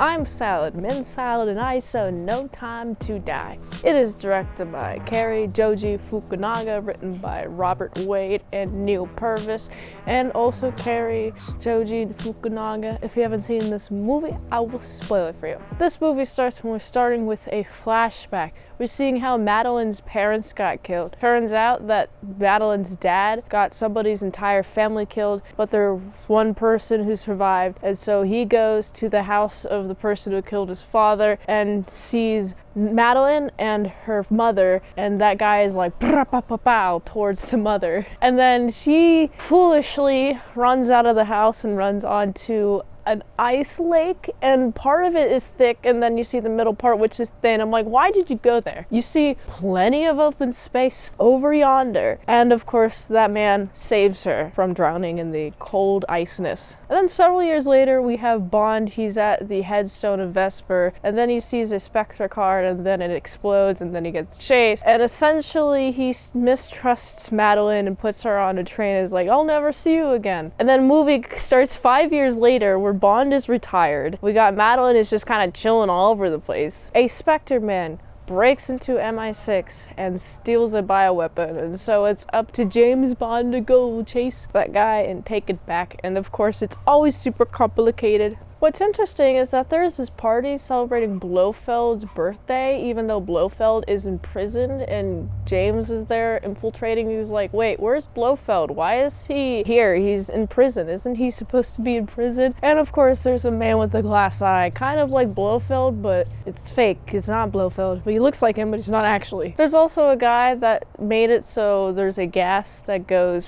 I'm Salad, Mint Salad, and I saw No Time to Die. It is directed by Cary Joji Fukunaga, written by Robert Wade and Neil Purvis, and also Cary Joji Fukunaga. If you haven't seen this movie, I will spoil it for you. This movie starts when we're starting with a flashback. We're seeing how Madeline's parents got killed. Turns out that Madeline's dad got somebody's entire family killed, but there's one person who survived, and so he goes to the house of the person who killed his father and sees Madeline and her mother, and that guy is like pow towards the mother. And then she foolishly runs out of the house and runs onto an ice lake, and part of it is thick and then you see the middle part which is thin. I'm like, why did you go there? You see plenty of open space over yonder, and of course that man saves her from drowning in the cold iceness. And then several years later we have Bond. He's at the headstone of Vesper, and then he sees a Spectre card, and then it explodes, and then he gets chased, and essentially he mistrusts Madeline and puts her on a train and is like, I'll never see you again. And then movie starts 5 years later where Bond is retired. We got Madeline is just kind of chilling all over the place. A Spectre man breaks into MI6 and steals a bioweapon, and so it's up to James Bond to go chase that guy and take it back. And of course it's always super complicated. What's interesting is that there's this party celebrating Blofeld's birthday, even though Blofeld is in prison, and James is there infiltrating. He's like, wait, where's Blofeld? Why is he here? He's in prison. Isn't he supposed to be in prison? And of course there's a man with a glass eye, kind of like Blofeld, but it's fake. It's not Blofeld, but he looks like him, but he's not actually. There's also a guy that made it so there's a gas that goes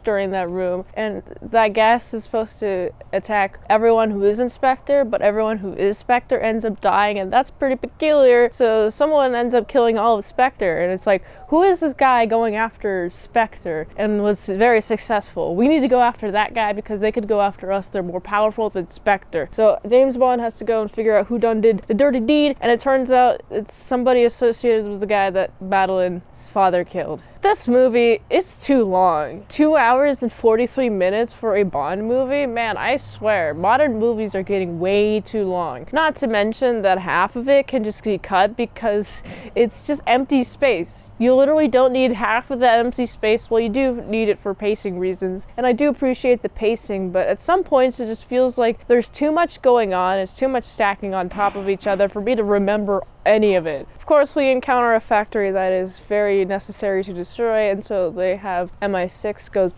during that room, and that gas is supposed to attack everyone who isn't Spectre, but everyone who is Spectre ends up dying, and that's pretty peculiar. So someone ends up killing all of Spectre, and it's like, who is this guy going after Spectre and was very successful? We need to go after that guy because they could go after us. They're more powerful than Spectre. So James Bond has to go and figure out who done did the dirty deed, and it turns out it's somebody associated with the guy that Madeline's father killed. This movie, it's too long. 2 hours and 43 minutes for a Bond movie? Man, I swear, modern movies are getting way too long. Not to mention that half of it can just be cut because it's just empty space. You literally don't need half of that empty space. Well, you do need it for pacing reasons, and I do appreciate the pacing, but at some points it just feels like there's too much going on. It's too much stacking on top of each other for me to remember any of it. Of course, we encounter a factory that is very necessary to destroy, and so they have MI6 goes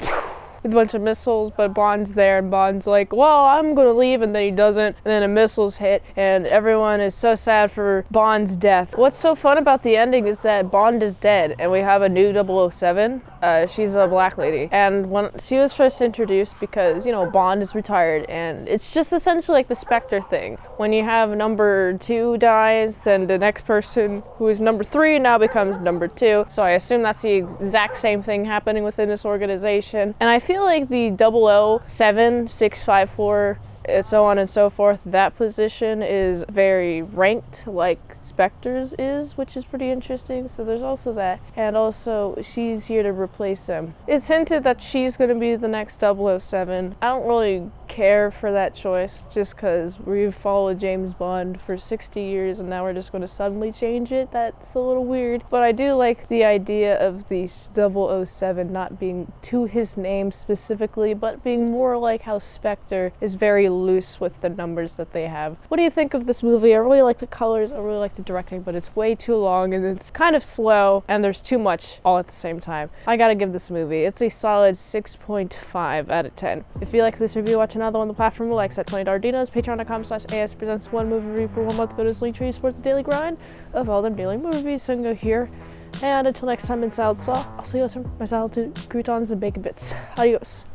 with a bunch of missiles, but Bond's there, and Bond's like, well, I'm gonna leave, and then he doesn't, and then the missiles hit, and everyone is so sad for Bond's death. What's so fun about the ending is that Bond is dead, and we have a new 007. She's a black lady, and when she was first introduced, because, you know, Bond is retired, and it's just essentially like the Spectre thing. When you have number 2 dies, then the next person who is number 3 now becomes number 2, so I assume that's the exact same thing happening within this organization. And I feel like the 007, 654, so on and so forth, that position is very ranked like Spectre's is, which is pretty interesting. So there's also that, and also she's here to replace them. It's hinted that she's going to be the next 007. I don't really care for that choice, just because we've followed James Bond for 60 years and now we're just going to suddenly change it. That's a little weird, but I do like the idea of the 007 not being to his name specifically, but being more like how Spectre is very loose with the numbers that they have. What do you think of this movie? I really like the colors, I really like the directing, but it's way too long and it's kind of slow and there's too much all at the same time. I gotta give this movie, it's a solid 6.5 out of 10. If you like this review, watch another one on the platform, like set $20 dinos, patreon.com/ASEPresents, one movie review per 1 month. Go to this link tree to support the daily grind of all them daily movies, so go here. And until next time in Salad Saw, I'll see you later. My salad to croutons and bacon bits. Adios.